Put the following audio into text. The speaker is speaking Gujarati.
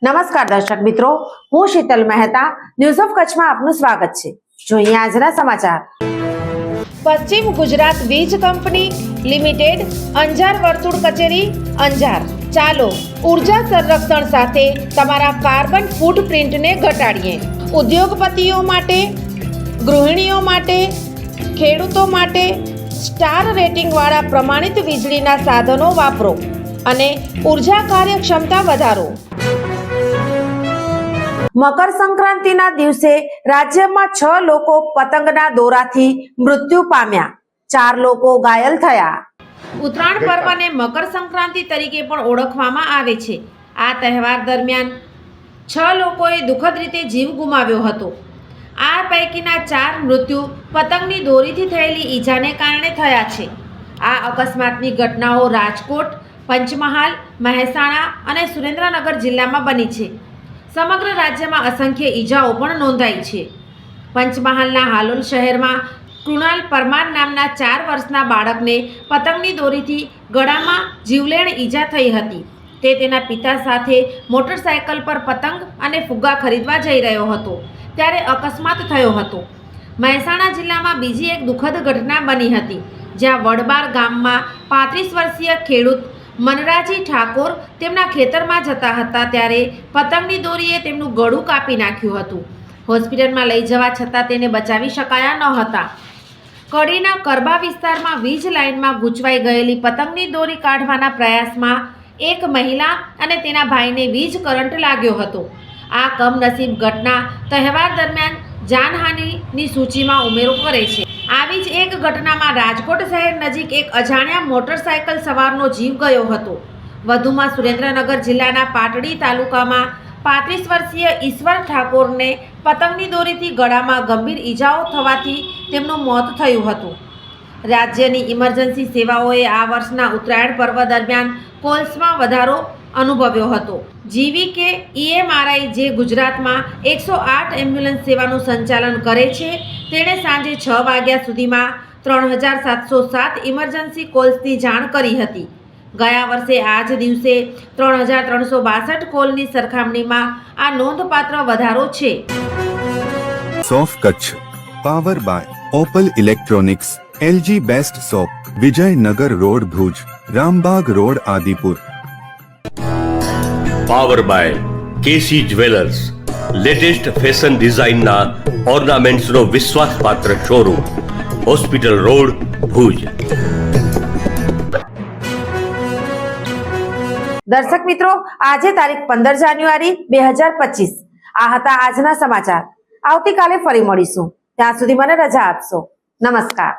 નમસ્કાર દર્શક મિત્રો, હું શીતલ મહેતા ન્યૂઝ ઓફ કચ્છમાં આપનું સ્વાગત છે। જોઈએ આજના સમાચાર। પશ્ચિમ ગુજરાત વીજ કંપની લિમિટેડ અંજાર વર્તુળ કચેરી અંજાર। ચાલો ઉર્જા સંરક્ષણ સાથે તમારા કાર્બન ફૂટપ્રિન્ટને ઘટાડીએ। ઉદ્યોગપતિઓ માટે, ગૃહિણીઓ માટે, ખેડૂતો માટે સ્ટાર રેટિંગવાળા પ્રમાણિત વીજળીના સાધનો વાપરો અને ઉર્જા કાર્યક્ષમતા વધારો। મકર સંક્રાંતિના દિવસે રાજ્યમાં 6 લોકો પતંગના દોરાથી મૃત્યુ પામ્યા, 4 લોકો ઘાયલ થયા। ઉત્તરાયણ પર્વને મકર સંક્રાંતિ તરીકે પણ ઓળખવામાં આવે છે। આ તહેવાર દરમિયાન 6 લોકોએ દુઃખદ રીતે જીવ ગુમાવ્યો હતો। આ પૈકીના 4 મૃત્યુ પતંગની દોરીથી થયેલી ઈજાને કારણે થયા છે। આ અકસ્માતની ઘટનાઓ રાજકોટ, પંચમહાલ, મહેસાણા અને સુરેન્દ્રનગર જિલ્લામાં બની છે। સમગ્ર રાજ્યમાં અસંખ્ય ઈજાઓ પણ નોંધાઈ છે। પંચમહાલના હાલોલ શહેરમાં કૃણાલ પરમાર નામના 4 વર્ષના બાળકને પતંગની દોરીથી ગળામાં જીવલેણ ઈજા થઈ હતી। તે તેના પિતા સાથે મોટરસાયકલ પર પતંગ અને ફુગ્ગા ખરીદવા જઈ રહ્યો હતો ત્યારે અકસ્માત થયો હતો। મહેસાણા જિલ્લામાં બીજી એક દુઃખદ ઘટના બની હતી, જ્યાં વડબાર ગામમાં 35 વર્ષીય ખેડૂત મનરાજી ઠાકોર તેમના ખેતરમાં જતા હતા ત્યારે પતંગની દોરીએ તેમનું ગળું કાપી નાખ્યું હતું। હોસ્પિટલમાં લઈ જવા છતાં તેને બચાવી શકાયા ન હતા। કડીના કરબા વિસ્તારમાં વીજ લાઇનમાં ગૂંચવાઈ ગયેલી પતંગની દોરી કાઢવાના પ્રયાસમાં એક મહિલા અને તેના ભાઈને વીજ કરંટ લાગ્યો હતો। આ કમનસીબ ઘટના તહેવાર દરમિયાન જાનહાનિની સૂચિમાં ઉમેરો કરે છે। આવી જ એક ઘટનામાં રાજકોટ શહેર નજીક એક અજાણ્યા મોટરસાયકલ સવારનો જીવ ગયો હતો। વધુમાં સુરેન્દ્રનગર જિલ્લાના પાટડી તાલુકામાં 35 વર્ષીય ઈશ્વર ઠાકોરને પતંગની દોરીથી ગળામાં ગંભીર ઈજાઓ થવાથી તેમનું મોત થયું હતું। રાજ્યની ઇમરજન્સી સેવાઓએ આ વર્ષના ઉત્તરાયણ પર્વ દરમિયાન કોલ્સમાં વધારો અનુભવ્યો હતો। જીવીકે ઈએમઆરઆઈ, જે ગુજરાતમાં 108 એમ્બ્યુલન્સ સેવાનું સંચાલન કરે છે, તેણે સાંજે 6 વાગ્યા સુધીમાં 3707 ઇમરજન્સી કોલ્સની જાણ કરી હતી। ગયા વર્ષે આ જ દિવસે 3362 કોલની સરખામણીમાં આ નોંધપાત્ર વધારો છે। સોફ Kutch power by Opal electronics, LG best shop, Vijaynagar road Bhuj, Rambagh road Adipur. Power by KC jewellers, latest fashion ડિઝાઇનના ઓર્નામેન્ટ્સનો વિશ્વાસપાત્ર શોરૂમ, હોસ્પિટલ રોડ ભુજ। દર્શક મિત્રો, આજે તારીખ 15 જાન્યુઆરી 2025 આ હતા આજના સમાચાર। આવતીકાલે ફરી મળીશું, ત્યાં સુધી મને રજા આપશો। નમસ્કાર।